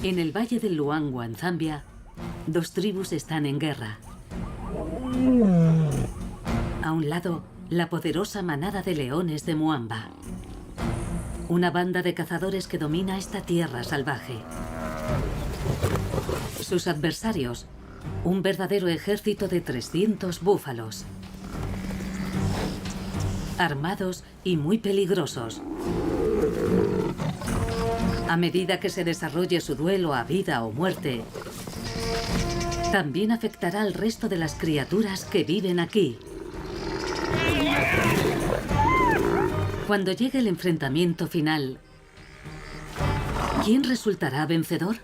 En el valle del Luangwa, en Zambia, dos tribus están en guerra. A un lado, la poderosa manada de leones de Muamba. Una banda de cazadores que domina esta tierra salvaje. Sus adversarios, un verdadero ejército de 300 búfalos. Armados y muy peligrosos. A medida que se desarrolle su duelo a vida o muerte, también afectará al resto de las criaturas que viven aquí. Cuando llegue el enfrentamiento final, ¿quién resultará vencedor?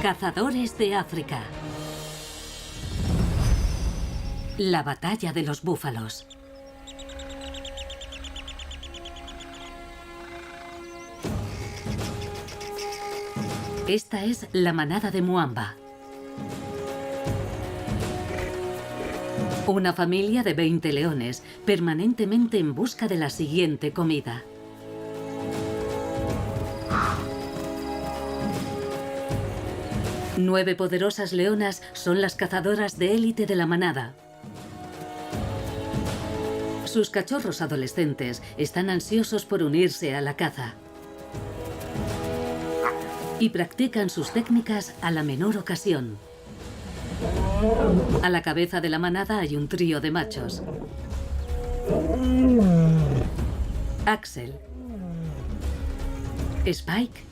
Cazadores de África. La batalla de los búfalos. Esta es la manada de Muamba. Una familia de 20 leones, permanentemente en busca de la siguiente comida. Nueve poderosas leonas son las cazadoras de élite de la manada. Sus cachorros adolescentes están ansiosos por unirse a la caza. Y practican sus técnicas a la menor ocasión. A la cabeza de la manada hay un trío de machos. Axel, Spike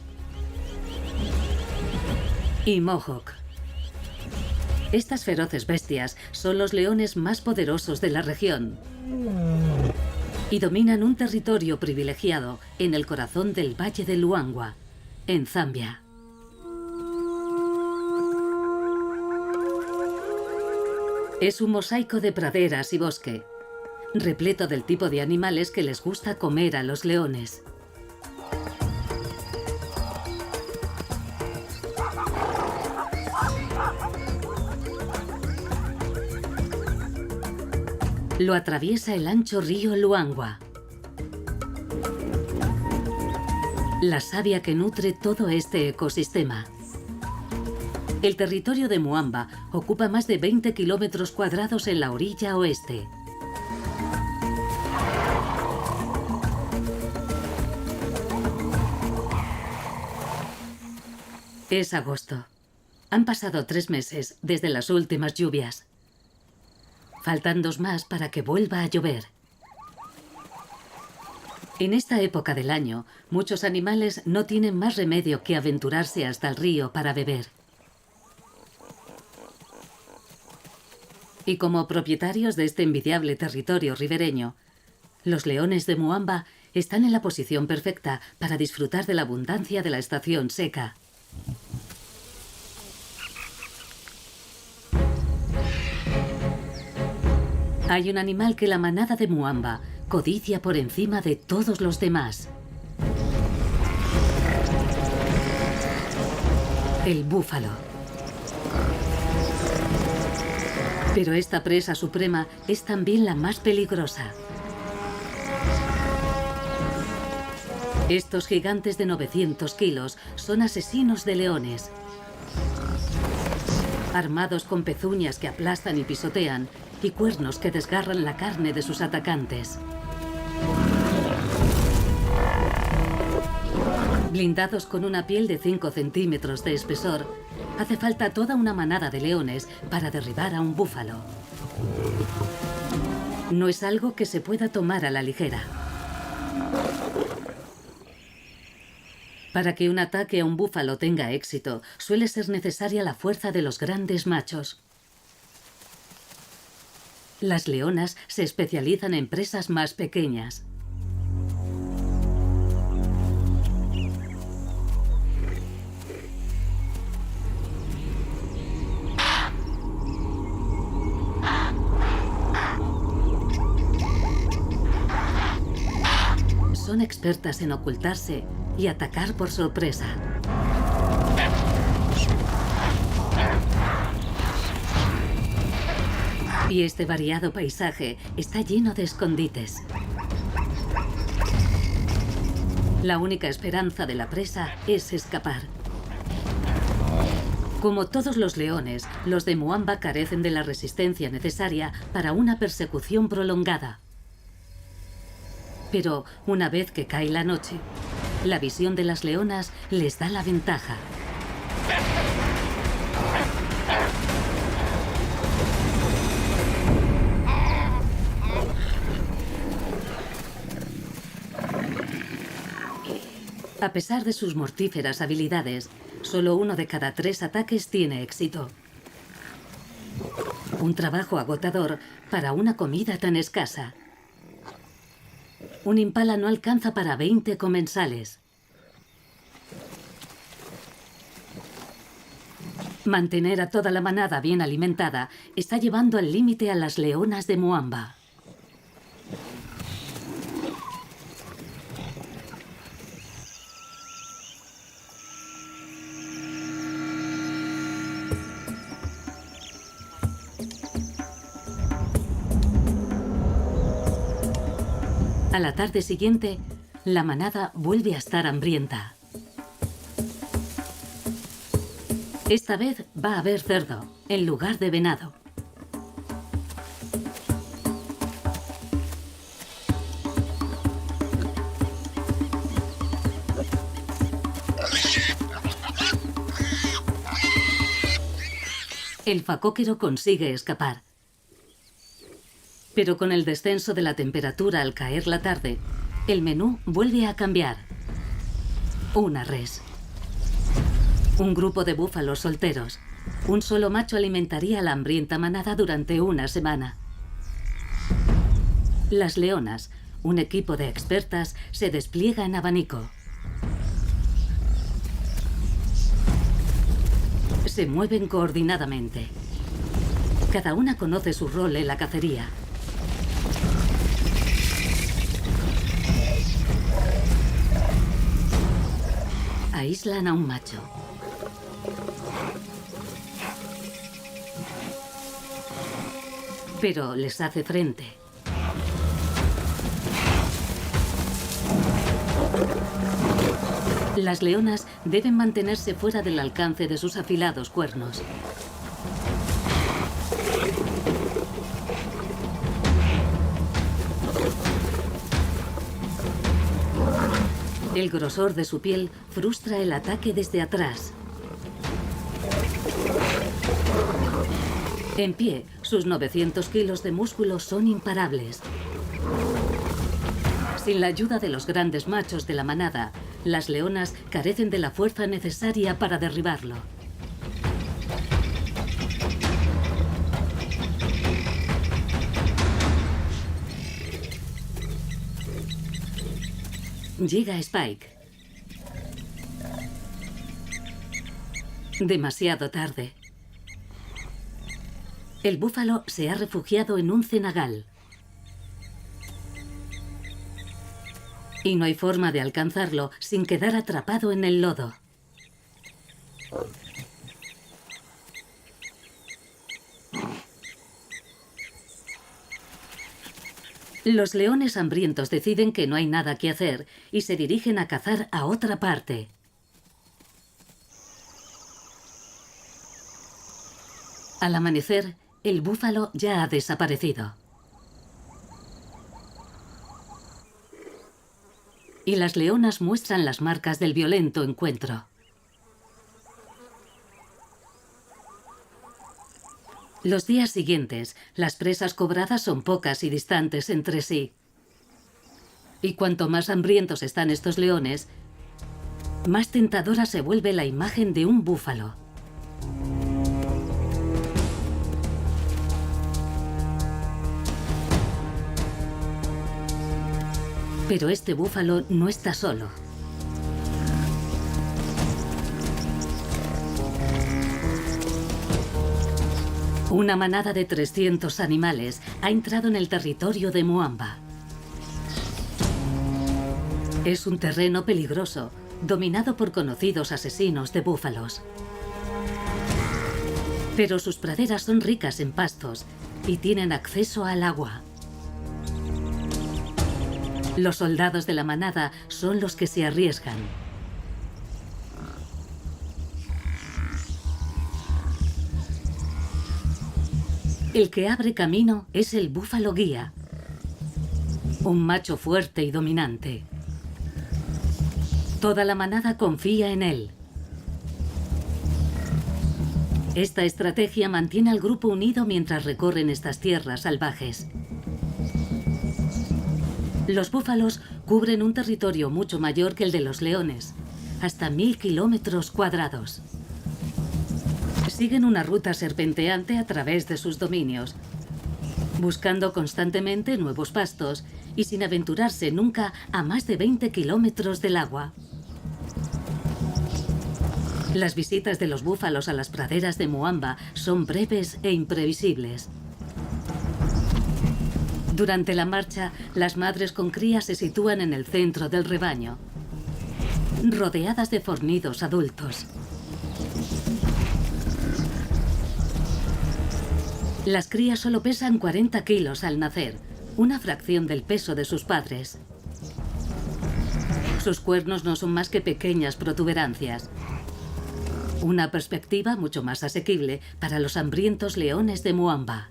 y Mohawk. Estas feroces bestias son los leones más poderosos de la región y dominan un territorio privilegiado en el corazón del Valle del Luangwa, en Zambia. Es un mosaico de praderas y bosque, repleto del tipo de animales que les gusta comer a los leones. Lo atraviesa el ancho río Luangwa, la savia que nutre todo este ecosistema. El territorio de Muamba ocupa más de 20 kilómetros cuadrados en la orilla oeste. Es agosto. Han pasado 3 meses desde las últimas lluvias. Faltan 2 más para que vuelva a llover. En esta época del año, muchos animales no tienen más remedio que aventurarse hasta el río para beber. Y como propietarios de este envidiable territorio ribereño, los leones de Muamba están en la posición perfecta para disfrutar de la abundancia de la estación seca. Hay un animal que la manada de Muamba codicia por encima de todos los demás. El búfalo. Pero esta presa suprema es también la más peligrosa. Estos gigantes de 900 kilos son asesinos de leones. Armados con pezuñas que aplastan y pisotean, y cuernos que desgarran la carne de sus atacantes. Blindados con una piel de 5 centímetros de espesor, hace falta toda una manada de leones para derribar a un búfalo. No es algo que se pueda tomar a la ligera. Para que un ataque a un búfalo tenga éxito, suele ser necesaria la fuerza de los grandes machos. Las leonas se especializan en presas más pequeñas. Son expertas en ocultarse y atacar por sorpresa. Y este variado paisaje está lleno de escondites. La única esperanza de la presa es escapar. Como todos los leones, los de Moamba carecen de la resistencia necesaria para una persecución prolongada. Pero una vez que cae la noche, la visión de las leonas les da la ventaja. A pesar de sus mortíferas habilidades, solo 1 de cada 3 ataques tiene éxito. Un trabajo agotador para una comida tan escasa. Un impala no alcanza para 20 comensales. Mantener a toda la manada bien alimentada está llevando al límite a las leonas de Moamba. A la tarde siguiente, la manada vuelve a estar hambrienta. Esta vez va a haber cerdo, en lugar de venado. El facóquero consigue escapar. Pero con el descenso de la temperatura al caer la tarde, el menú vuelve a cambiar. Una res. Un grupo de búfalos solteros. Un solo macho alimentaría a la hambrienta manada durante una semana. Las leonas, un equipo de expertas, se despliega en abanico. Se mueven coordinadamente. Cada una conoce su rol en la cacería. Aíslan a un macho. Pero les hace frente. Las leonas deben mantenerse fuera del alcance de sus afilados cuernos. El grosor de su piel frustra el ataque desde atrás. En pie, sus 900 kilos de músculo son imparables. Sin la ayuda de los grandes machos de la manada, las leonas carecen de la fuerza necesaria para derribarlo. Llega Spike. Demasiado tarde. El búfalo se ha refugiado en un cenagal. Y no hay forma de alcanzarlo sin quedar atrapado en el lodo. Los leones hambrientos deciden que no hay nada que hacer y se dirigen a cazar a otra parte. Al amanecer, el búfalo ya ha desaparecido. Y las leonas muestran las marcas del violento encuentro. Los días siguientes, las presas cobradas son pocas y distantes entre sí. Y cuanto más hambrientos están estos leones, más tentadora se vuelve la imagen de un búfalo. Pero este búfalo no está solo. Una manada de 300 animales ha entrado en el territorio de Moamba. Es un terreno peligroso, dominado por conocidos asesinos de búfalos. Pero sus praderas son ricas en pastos y tienen acceso al agua. Los soldados de la manada son los que se arriesgan. El que abre camino es el búfalo guía, un macho fuerte y dominante. Toda la manada confía en él. Esta estrategia mantiene al grupo unido mientras recorren estas tierras salvajes. Los búfalos cubren un territorio mucho mayor que el de los leones, hasta 1000 kilómetros cuadrados. Siguen una ruta serpenteante a través de sus dominios, buscando constantemente nuevos pastos y sin aventurarse nunca a más de 20 kilómetros del agua. Las visitas de los búfalos a las praderas de Muamba son breves e imprevisibles. Durante la marcha, las madres con crías se sitúan en el centro del rebaño, rodeadas de fornidos adultos. Las crías solo pesan 40 kilos al nacer, una fracción del peso de sus padres. Sus cuernos no son más que pequeñas protuberancias. Una perspectiva mucho más asequible para los hambrientos leones de Muamba.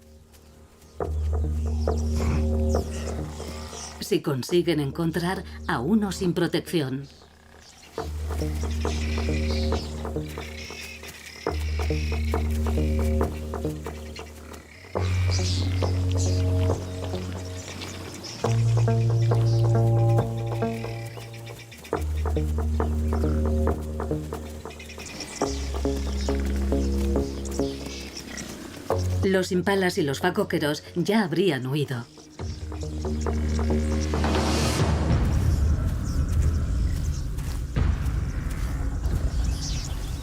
Si consiguen encontrar a uno sin protección. Los impalas y los facóqueros ya habrían huido.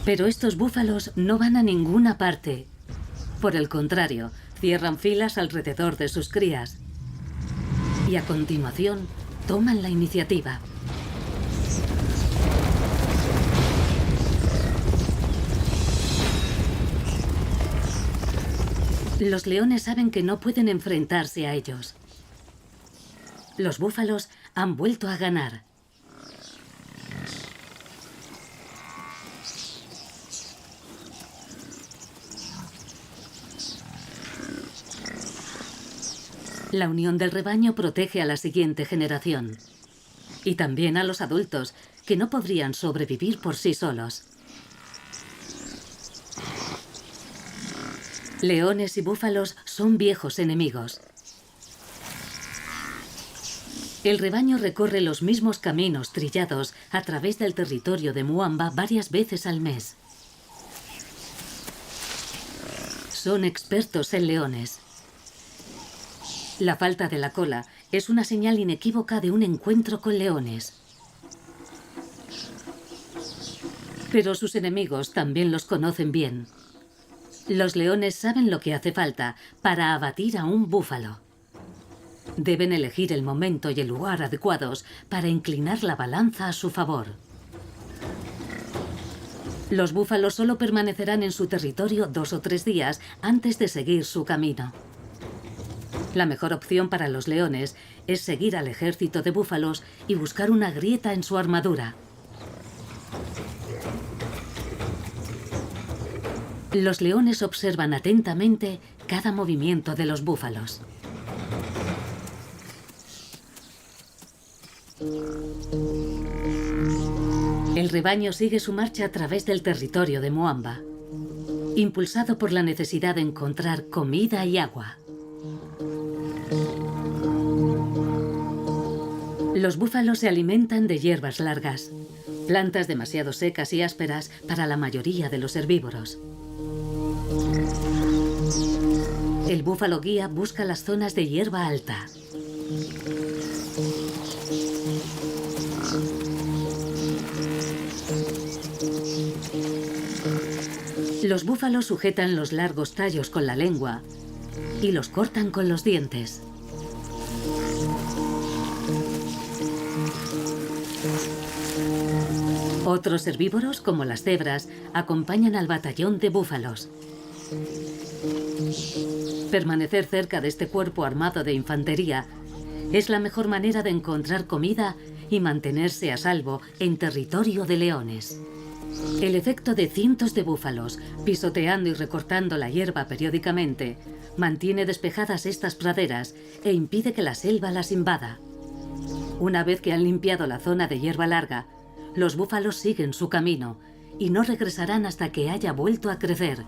Pero estos búfalos no van a ninguna parte. Por el contrario, cierran filas alrededor de sus crías. Y a continuación, toman la iniciativa. Los leones saben que no pueden enfrentarse a ellos. Los búfalos han vuelto a ganar. La unión del rebaño protege a la siguiente generación. Y también a los adultos, que no podrían sobrevivir por sí solos. Leones y búfalos son viejos enemigos. El rebaño recorre los mismos caminos trillados a través del territorio de Muamba varias veces al mes. Son expertos en leones. La falta de la cola es una señal inequívoca de un encuentro con leones. Pero sus enemigos también los conocen bien. Los leones saben lo que hace falta para abatir a un búfalo. Deben elegir el momento y el lugar adecuados para inclinar la balanza a su favor. Los búfalos solo permanecerán en su territorio 2 o 3 días antes de seguir su camino. La mejor opción para los leones es seguir al ejército de búfalos y buscar una grieta en su armadura. Los leones observan atentamente cada movimiento de los búfalos. El rebaño sigue su marcha a través del territorio de Muamba, impulsado por la necesidad de encontrar comida y agua. Los búfalos se alimentan de hierbas largas, plantas demasiado secas y ásperas para la mayoría de los herbívoros. El búfalo guía busca las zonas de hierba alta. Los búfalos sujetan los largos tallos con la lengua y los cortan con los dientes. Otros herbívoros, como las cebras, acompañan al batallón de búfalos. Permanecer cerca de este cuerpo armado de infantería es la mejor manera de encontrar comida y mantenerse a salvo en territorio de leones. El efecto de cientos de búfalos pisoteando y recortando la hierba periódicamente mantiene despejadas estas praderas e impide que la selva las invada. Una vez que han limpiado la zona de hierba larga, los búfalos siguen su camino y no regresarán hasta que haya vuelto a crecer.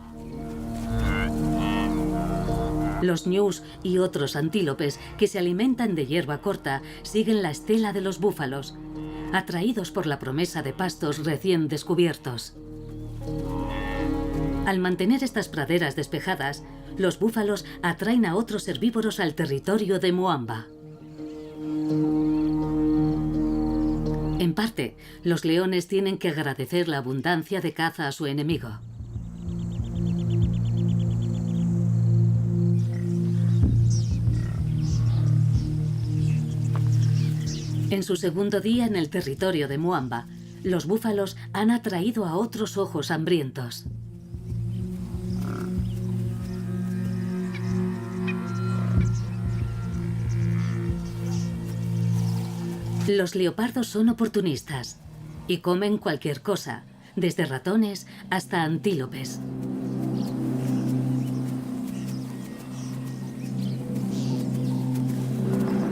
Los ñus y otros antílopes que se alimentan de hierba corta siguen la estela de los búfalos, atraídos por la promesa de pastos recién descubiertos. Al mantener estas praderas despejadas, los búfalos atraen a otros herbívoros al territorio de Moamba. En parte, los leones tienen que agradecer la abundancia de caza a su enemigo. En su segundo día en el territorio de Moamba, los búfalos han atraído a otros ojos hambrientos. Los leopardos son oportunistas y comen cualquier cosa, desde ratones hasta antílopes.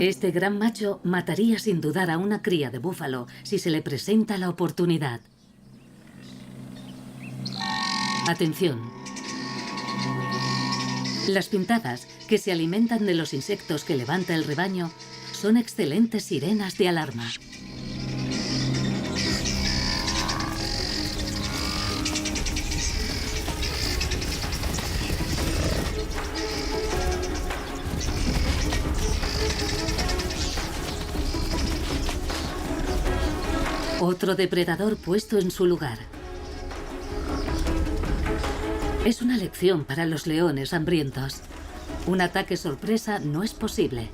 Este gran macho mataría sin dudar a una cría de búfalo si se le presenta la oportunidad. Atención. Las pintadas, que se alimentan de los insectos que levanta el rebaño, son excelentes sirenas de alarma. Otro depredador puesto en su lugar. Es una lección para los leones hambrientos. Un ataque sorpresa no es posible.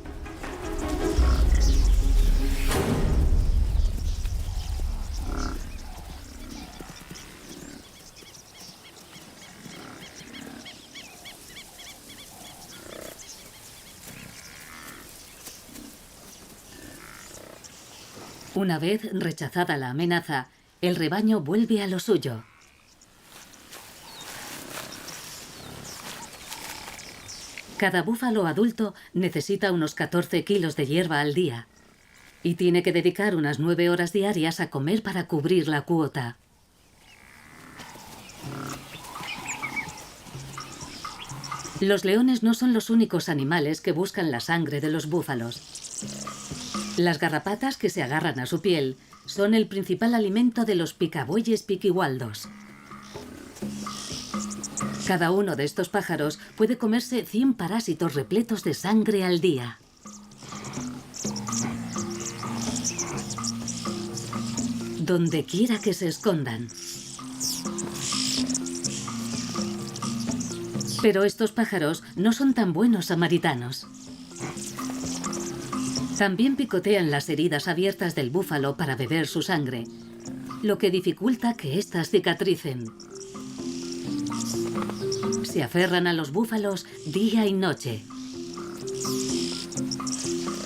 Una vez rechazada la amenaza, el rebaño vuelve a lo suyo. Cada búfalo adulto necesita unos 14 kilos de hierba al día y tiene que dedicar unas 9 horas diarias a comer para cubrir la cuota. Los leones no son los únicos animales que buscan la sangre de los búfalos. Las garrapatas que se agarran a su piel son el principal alimento de los picabueyes piquihualdos. Cada uno de estos pájaros puede comerse 100 parásitos repletos de sangre al día. Donde quiera que se escondan. Pero estos pájaros no son tan buenos samaritanos. También picotean las heridas abiertas del búfalo para beber su sangre, lo que dificulta que éstas cicatricen. Se aferran a los búfalos día y noche.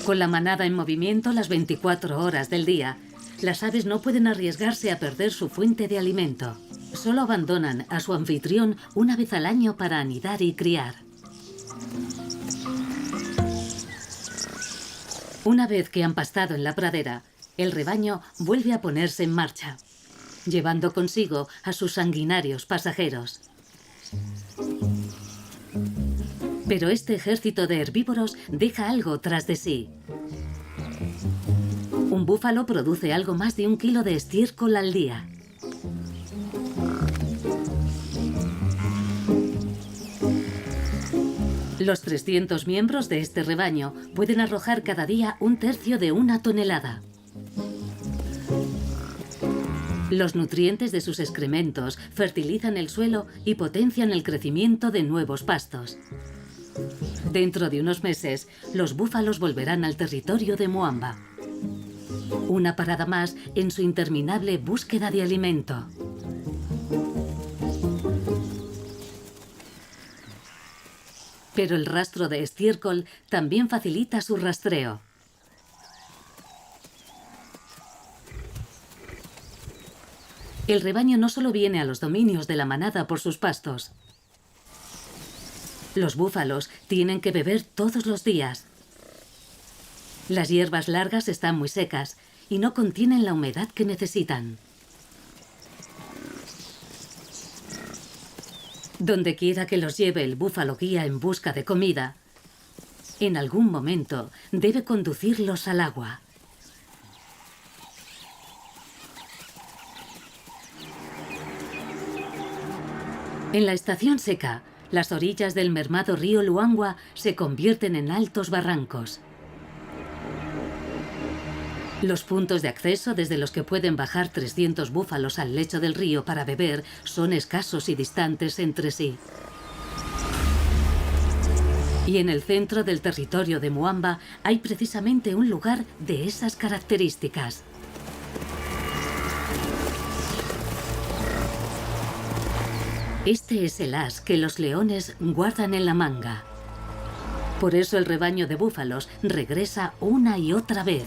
Con la manada en movimiento las 24 horas del día, las aves no pueden arriesgarse a perder su fuente de alimento. Solo abandonan a su anfitrión una vez al año para anidar y criar. Una vez que han pastado en la pradera, el rebaño vuelve a ponerse en marcha, llevando consigo a sus sanguinarios pasajeros. Pero este ejército de herbívoros deja algo tras de sí. Un búfalo produce algo más de 1 kilo de estiércol al día. Los 300 miembros de este rebaño pueden arrojar cada día 1/3 de 1 tonelada. Los nutrientes de sus excrementos fertilizan el suelo y potencian el crecimiento de nuevos pastos. Dentro de unos meses, los búfalos volverán al territorio de Moamba. Una parada más en su interminable búsqueda de alimento. Pero el rastro de estiércol también facilita su rastreo. El rebaño no solo viene a los dominios de la manada por sus pastos. Los búfalos tienen que beber todos los días. Las hierbas largas están muy secas y no contienen la humedad que necesitan. Donde quiera que los lleve el búfalo guía en busca de comida, en algún momento debe conducirlos al agua. En la estación seca, las orillas del mermado río Luangwa se convierten en altos barrancos. Los puntos de acceso desde los que pueden bajar 300 búfalos al lecho del río para beber son escasos y distantes entre sí. Y en el centro del territorio de Muamba hay precisamente un lugar de esas características. Este es el as que los leones guardan en la manga. Por eso el rebaño de búfalos regresa una y otra vez.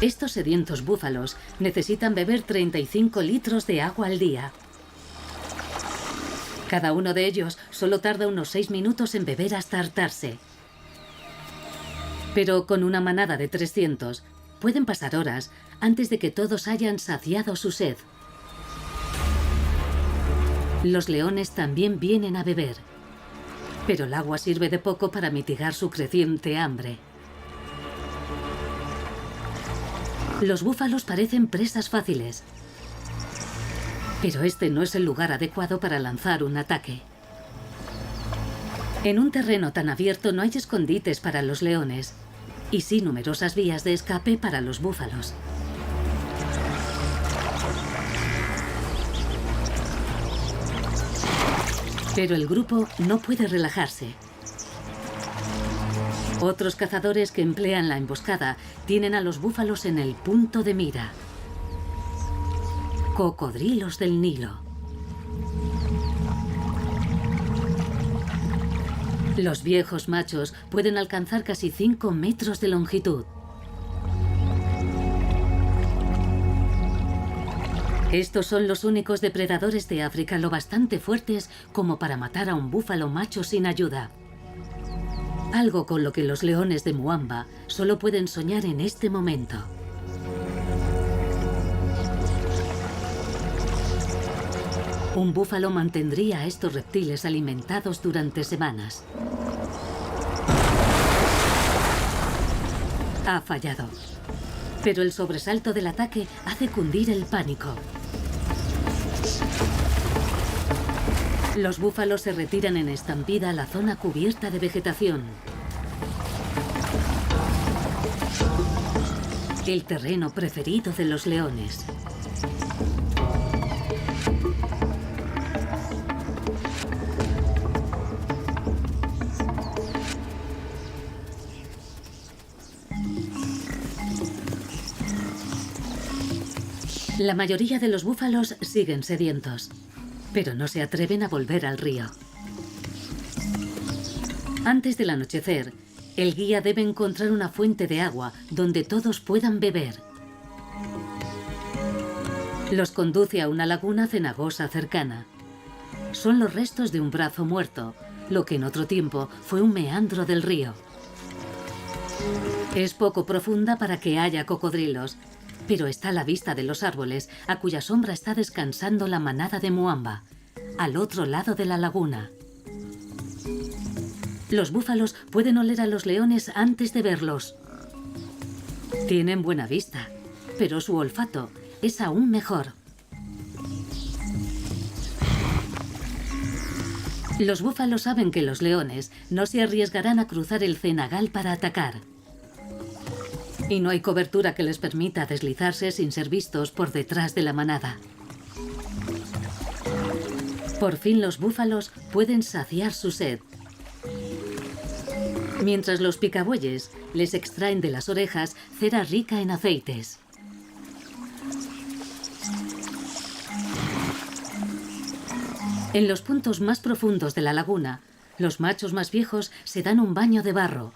Estos sedientos búfalos necesitan beber 35 litros de agua al día. Cada uno de ellos solo tarda unos 6 minutos en beber hasta hartarse. Pero con una manada de 300, pueden pasar horas antes de que todos hayan saciado su sed. Los leones también vienen a beber, pero el agua sirve de poco para mitigar su creciente hambre. Los búfalos parecen presas fáciles, pero este no es el lugar adecuado para lanzar un ataque. En un terreno tan abierto no hay escondites para los leones, y sí numerosas vías de escape para los búfalos. Pero el grupo no puede relajarse. Otros cazadores que emplean la emboscada tienen a los búfalos en el punto de mira. Cocodrilos del Nilo. Los viejos machos pueden alcanzar casi 5 metros de longitud. Estos son los únicos depredadores de África lo bastante fuertes como para matar a un búfalo macho sin ayuda. Algo con lo que los leones de Muamba solo pueden soñar en este momento. Un búfalo mantendría a estos reptiles alimentados durante semanas. Ha fallado. Pero el sobresalto del ataque hace cundir el pánico. Los búfalos se retiran en estampida a la zona cubierta de vegetación. El terreno preferido de los leones. La mayoría de los búfalos siguen sedientos, pero no se atreven a volver al río. Antes del anochecer, el guía debe encontrar una fuente de agua donde todos puedan beber. Los conduce a una laguna cenagosa cercana. Son los restos de un brazo muerto, lo que en otro tiempo fue un meandro del río. Es poco profunda para que haya cocodrilos, pero está a la vista de los árboles a cuya sombra está descansando la manada de Muamba, al otro lado de la laguna. Los búfalos pueden oler a los leones antes de verlos. Tienen buena vista, pero su olfato es aún mejor. Los búfalos saben que los leones no se arriesgarán a cruzar el cenagal para atacar. Y no hay cobertura que les permita deslizarse sin ser vistos por detrás de la manada. Por fin los búfalos pueden saciar su sed. Mientras los picabueyes les extraen de las orejas cera rica en aceites. En los puntos más profundos de la laguna, los machos más viejos se dan un baño de barro.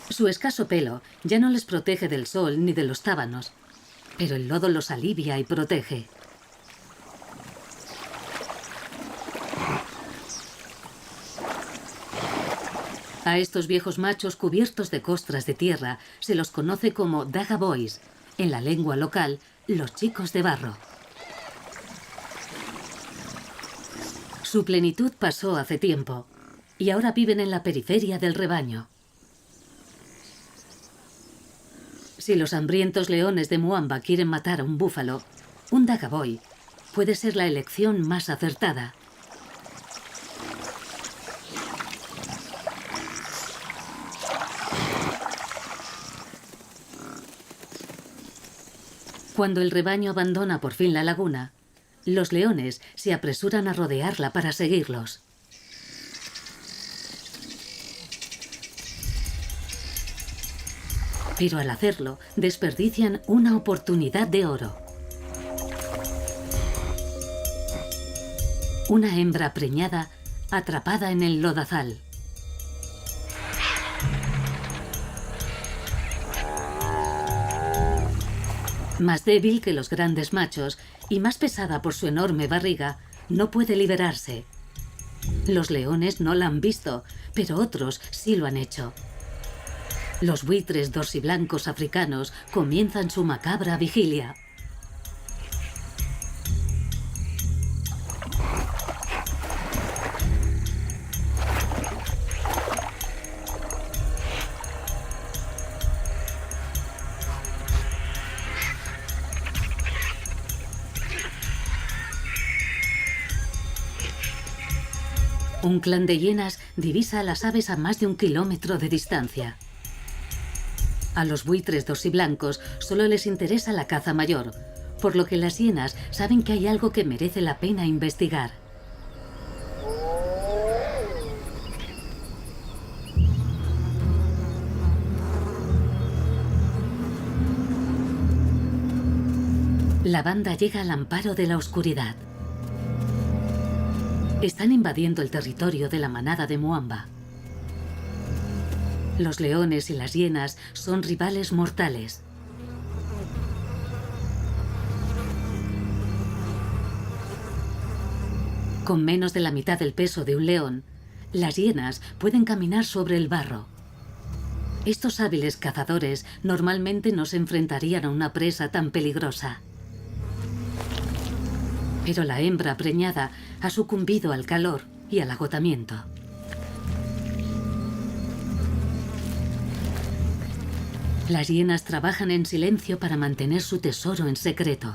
Su escaso pelo ya no les protege del sol ni de los tábanos, pero el lodo los alivia y protege. A estos viejos machos cubiertos de costras de tierra se los conoce como Daga Boys, en la lengua local, los chicos de barro. Su plenitud pasó hace tiempo y ahora viven en la periferia del rebaño. Si los hambrientos leones de Muamba quieren matar a un búfalo, un Daga Boy puede ser la elección más acertada. Cuando el rebaño abandona por fin la laguna, los leones se apresuran a rodearla para seguirlos. Pero al hacerlo, desperdician una oportunidad de oro. Una hembra preñada atrapada en el lodazal. Más débil que los grandes machos y más pesada por su enorme barriga, no puede liberarse. Los leones no la han visto, pero otros sí lo han hecho. Los buitres dorsiblancos africanos comienzan su macabra vigilia. Un clan de hienas divisa a las aves a más de 1 kilómetro de distancia. A los buitres dorsiblancos solo les interesa la caza mayor, por lo que las hienas saben que hay algo que merece la pena investigar. La banda llega al amparo de la oscuridad. Están invadiendo el territorio de la manada de Muamba. Los leones y las hienas son rivales mortales. Con menos de la mitad del peso de un león, las hienas pueden caminar sobre el barro. Estos hábiles cazadores normalmente no se enfrentarían a una presa tan peligrosa. Pero la hembra preñada ha sucumbido al calor y al agotamiento. Las hienas trabajan en silencio para mantener su tesoro en secreto.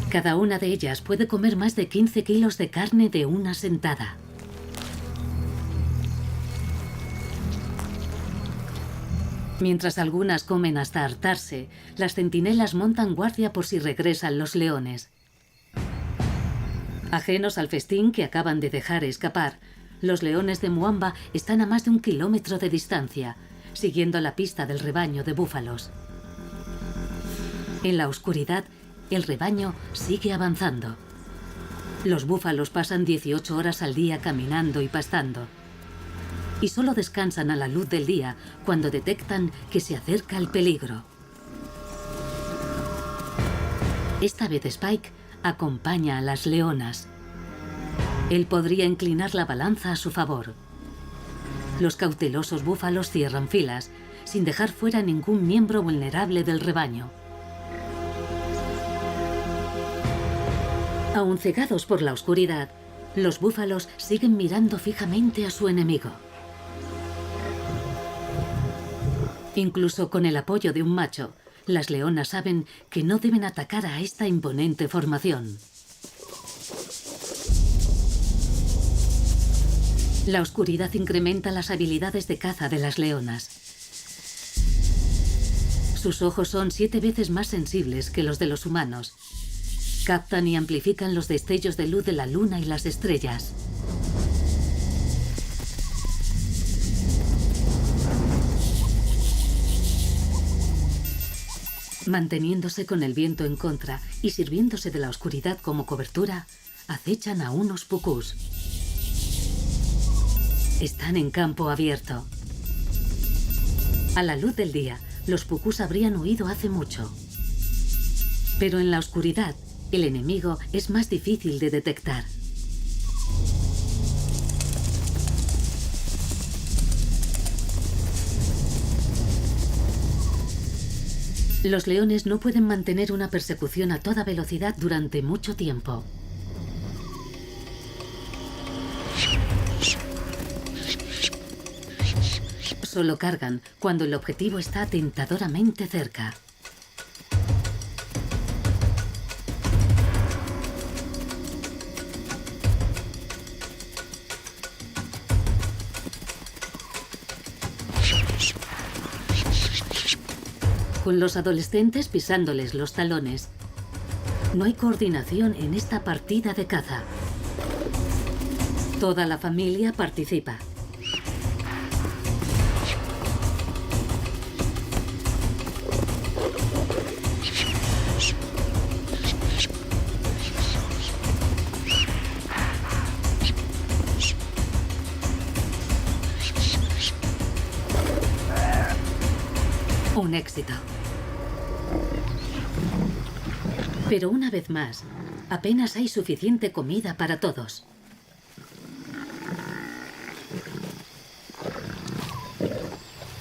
Cada una de ellas puede comer más de 15 kilos de carne de una sentada. Mientras algunas comen hasta hartarse, las centinelas montan guardia por si regresan los leones. Ajenos al festín que acaban de dejar escapar, los leones de Muamba están a más de 1 kilómetro de distancia, siguiendo la pista del rebaño de búfalos. En la oscuridad, el rebaño sigue avanzando. Los búfalos pasan 18 horas al día caminando y pastando. Y solo descansan a la luz del día cuando detectan que se acerca el peligro. Esta vez Spike acompaña a las leonas. Él podría inclinar la balanza a su favor. Los cautelosos búfalos cierran filas, sin dejar fuera ningún miembro vulnerable del rebaño. Aún cegados por la oscuridad, los búfalos siguen mirando fijamente a su enemigo. Incluso con el apoyo de un macho, las leonas saben que no deben atacar a esta imponente formación. La oscuridad incrementa las habilidades de caza de las leonas. Sus ojos son 7 veces más sensibles que los de los humanos. Captan y amplifican los destellos de luz de la luna y las estrellas. Manteniéndose con el viento en contra y sirviéndose de la oscuridad como cobertura, acechan a unos pucús. Están en campo abierto. A la luz del día, los pucús habrían huido hace mucho. Pero en la oscuridad, el enemigo es más difícil de detectar. Los leones no pueden mantener una persecución a toda velocidad durante mucho tiempo. Solo cargan cuando el objetivo está tentadoramente cerca. Con los adolescentes pisándoles los talones. No hay coordinación en esta partida de caza. Toda la familia participa. Un éxito. Pero una vez más, apenas hay suficiente comida para todos.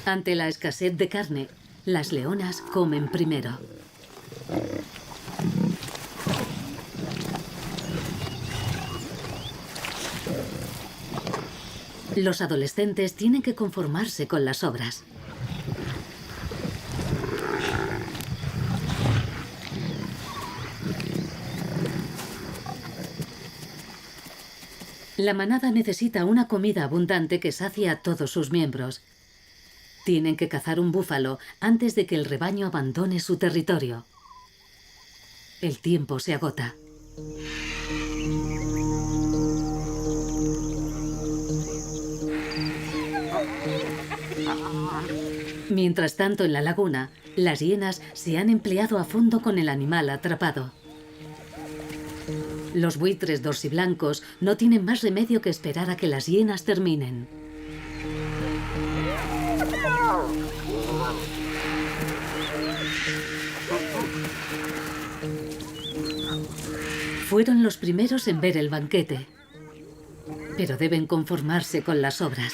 Ante la escasez de carne, las leonas comen primero. Los adolescentes tienen que conformarse con las sobras. La manada necesita una comida abundante que sacie a todos sus miembros. Tienen que cazar un búfalo antes de que el rebaño abandone su territorio. El tiempo se agota. Mientras tanto, en la laguna, las hienas se han empleado a fondo con el animal atrapado. Los buitres dorsiblancos no tienen más remedio que esperar a que las hienas terminen. Fueron los primeros en ver el banquete, pero deben conformarse con las sobras.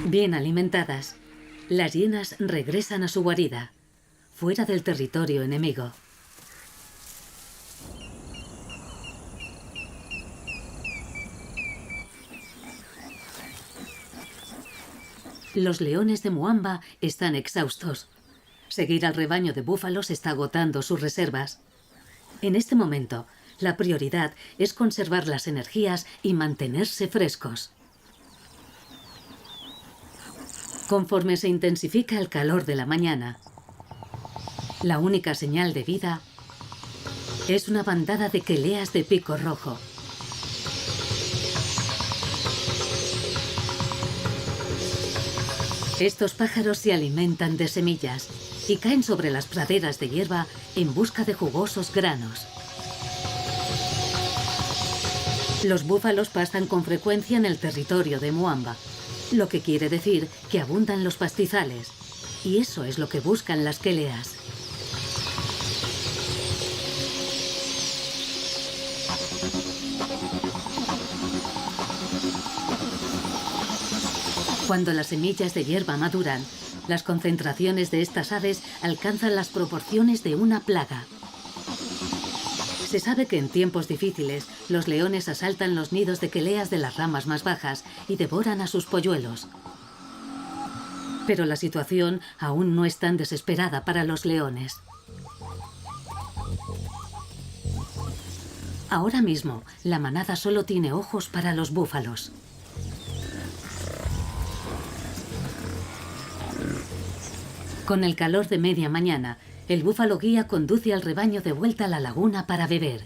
Bien alimentadas, las hienas regresan a su guarida, fuera del territorio enemigo. Los leones de Muamba están exhaustos. Seguir al rebaño de búfalos está agotando sus reservas. En este momento, la prioridad es conservar las energías y mantenerse frescos. Conforme se intensifica el calor de la mañana, la única señal de vida es una bandada de queleas de pico rojo. Estos pájaros se alimentan de semillas y caen sobre las praderas de hierba en busca de jugosos granos. Los búfalos pastan con frecuencia en el territorio de Muamba, lo que quiere decir que abundan los pastizales, y eso es lo que buscan las queleas. Cuando las semillas de hierba maduran, las concentraciones de estas aves alcanzan las proporciones de una plaga. Se sabe que en tiempos difíciles, los leones asaltan los nidos de queleas de las ramas más bajas y devoran a sus polluelos. Pero la situación aún no es tan desesperada para los leones. Ahora mismo, la manada solo tiene ojos para los búfalos. Con el calor de media mañana, el búfalo guía conduce al rebaño de vuelta a la laguna para beber.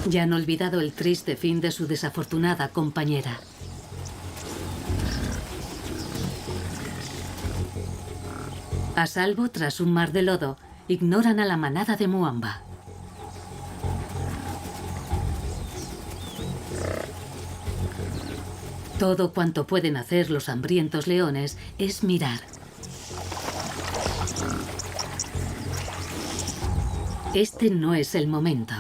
Ya han olvidado el triste fin de su desafortunada compañera. A salvo tras un mar de lodo, ignoran a la manada de Muamba. Todo cuanto pueden hacer los hambrientos leones es mirar. Este no es el momento.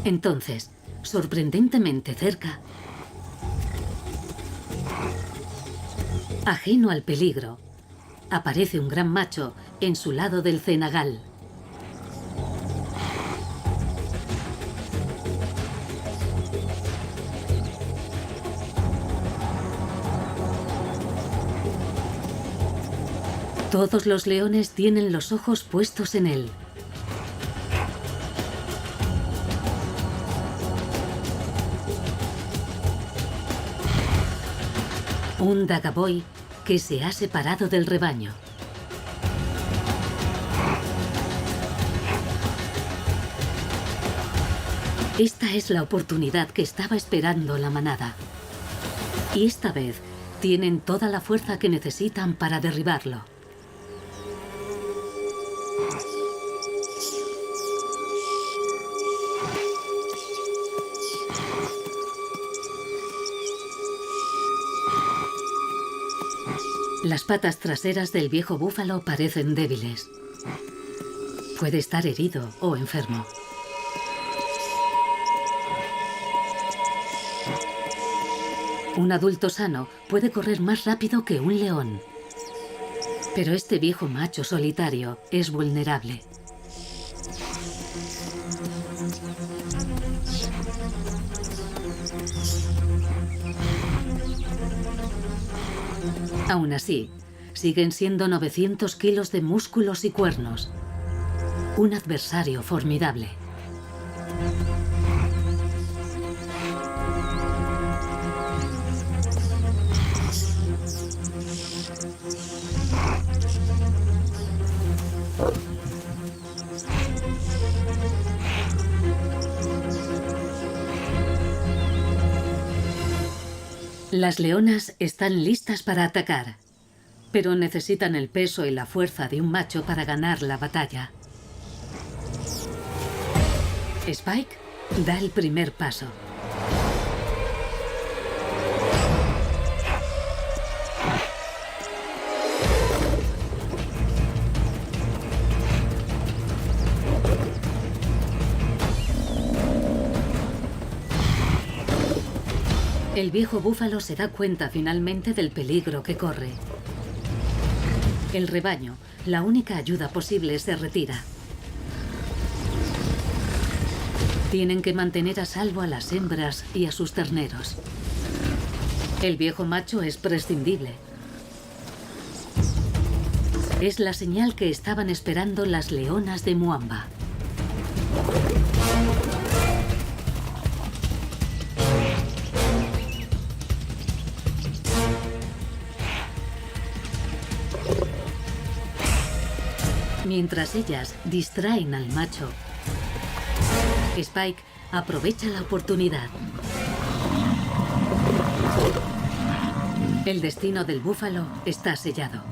Entonces, sorprendentemente cerca, ajeno al peligro, aparece un gran macho en su lado del cenagal. Todos los leones tienen los ojos puestos en él. Un dagaboy que se ha separado del rebaño. Esta es la oportunidad que estaba esperando la manada. Y esta vez tienen toda la fuerza que necesitan para derribarlo. Las patas traseras del viejo búfalo parecen débiles. Puede estar herido o enfermo. Un adulto sano puede correr más rápido que un león. Pero este viejo macho solitario es vulnerable. Aún así, siguen siendo 900 kilos de músculos y cuernos. Un adversario formidable. Las leonas están listas para atacar, pero necesitan el peso y la fuerza de un macho para ganar la batalla. Spike da el primer paso. El viejo búfalo se da cuenta finalmente del peligro que corre. El rebaño, la única ayuda posible, se retira. Tienen que mantener a salvo a las hembras y a sus terneros. El viejo macho es prescindible. Es la señal que estaban esperando las leonas de Muamba. Mientras ellas distraen al macho, Spike aprovecha la oportunidad. El destino del búfalo está sellado.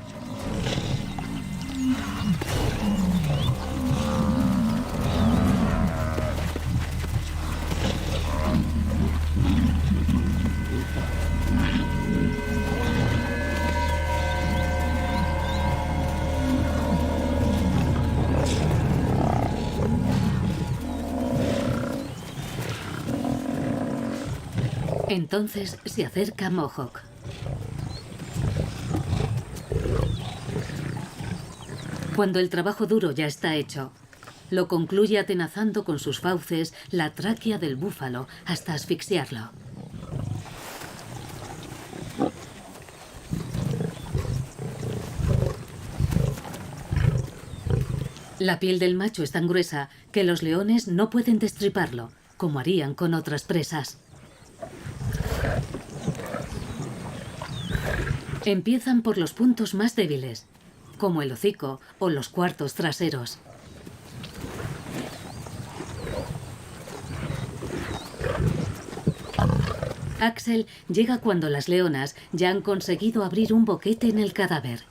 Entonces se acerca Mohawk. Cuando el trabajo duro ya está hecho, lo concluye atenazando con sus fauces la tráquea del búfalo hasta asfixiarlo. La piel del macho es tan gruesa que los leones no pueden destriparlo, como harían con otras presas. Empiezan por los puntos más débiles, como el hocico o los cuartos traseros. Axel llega cuando las leonas ya han conseguido abrir un boquete en el cadáver.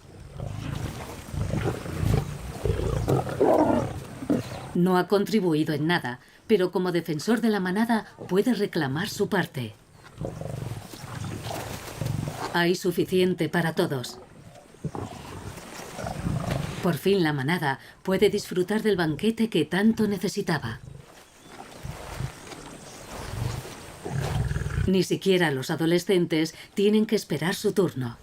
No ha contribuido en nada, pero como defensor de la manada puede reclamar su parte. Hay suficiente para todos. Por fin la manada puede disfrutar del banquete que tanto necesitaba. Ni siquiera los adolescentes tienen que esperar su turno.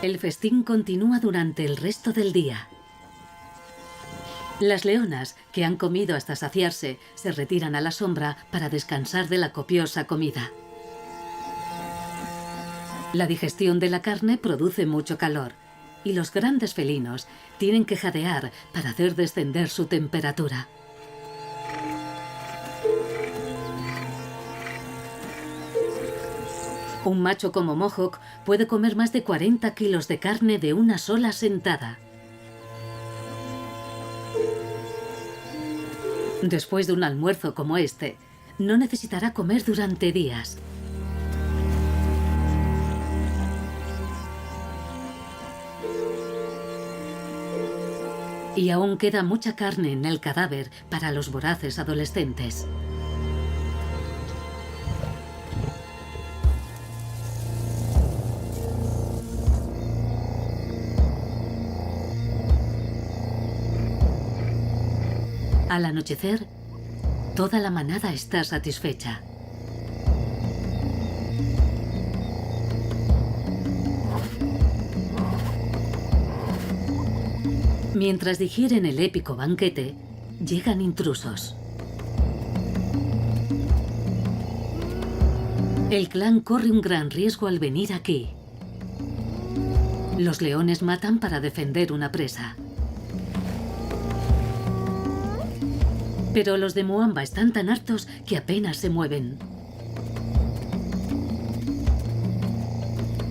El festín continúa durante el resto del día. Las leonas, que han comido hasta saciarse, se retiran a la sombra para descansar de la copiosa comida. La digestión de la carne produce mucho calor, y los grandes felinos tienen que jadear para hacer descender su temperatura. Un macho como Mohawk puede comer más de 40 kilos de carne de una sola sentada. Después de un almuerzo como este, no necesitará comer durante días. Y aún queda mucha carne en el cadáver para los voraces adolescentes. Al anochecer, toda la manada está satisfecha. Mientras digieren el épico banquete, llegan intrusos. El clan corre un gran riesgo al venir aquí. Los leones matan para defender una presa. Pero los de Muamba están tan hartos que apenas se mueven.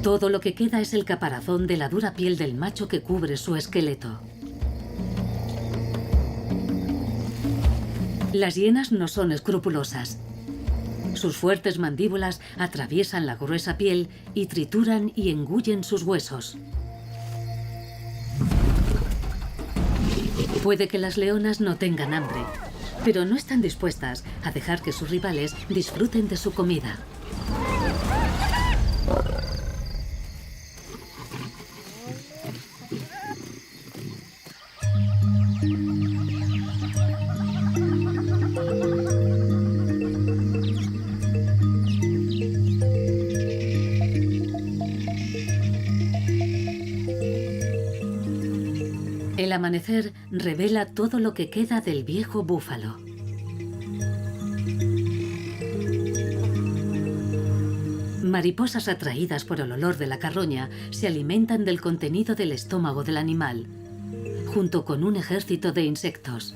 Todo lo que queda es el caparazón de la dura piel del macho que cubre su esqueleto. Las hienas no son escrupulosas. Sus fuertes mandíbulas atraviesan la gruesa piel y trituran y engullen sus huesos. Puede que las leonas no tengan hambre, pero no están dispuestas a dejar que sus rivales disfruten de su comida. El amanecer revela todo lo que queda del viejo búfalo. Mariposas atraídas por el olor de la carroña se alimentan del contenido del estómago del animal, junto con un ejército de insectos.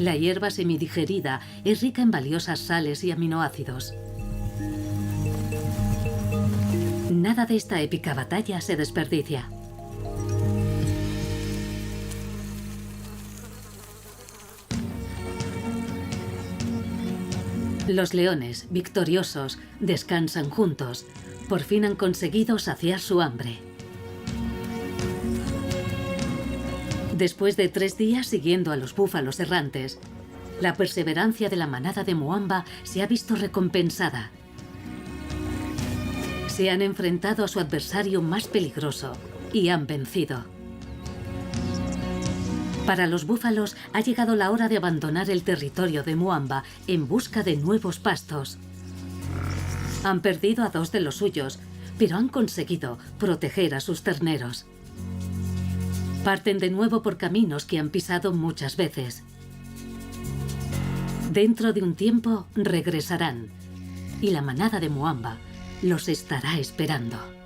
La hierba semidigerida es rica en valiosas sales y aminoácidos. Nada de esta épica batalla se desperdicia. Los leones, victoriosos, descansan juntos. Por fin han conseguido saciar su hambre. Después de 3 días siguiendo a los búfalos errantes, la perseverancia de la manada de Muamba se ha visto recompensada. Se han enfrentado a su adversario más peligroso y han vencido. Para los búfalos ha llegado la hora de abandonar el territorio de Muamba en busca de nuevos pastos. Han perdido a 2 de los suyos, pero han conseguido proteger a sus terneros. Parten de nuevo por caminos que han pisado muchas veces. Dentro de un tiempo regresarán y la manada de Muamba los estará esperando.